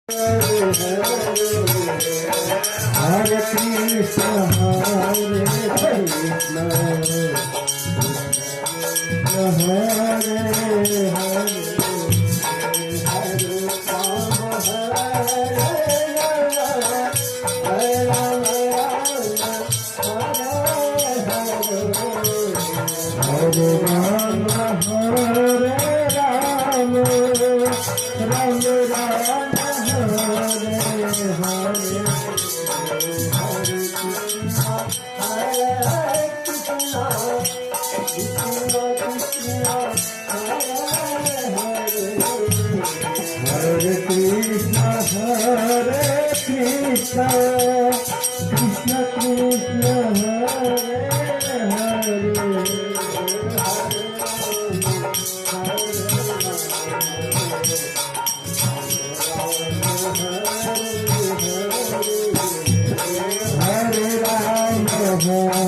Hare Krishna, Hare Krishna, Hare Hare, Hare Rama, Hare Rama, Hare Rama, Ram Ram, Hare Krishna, Hare Krishna, Krishna Krishna, Hare Hare, Hare Rama,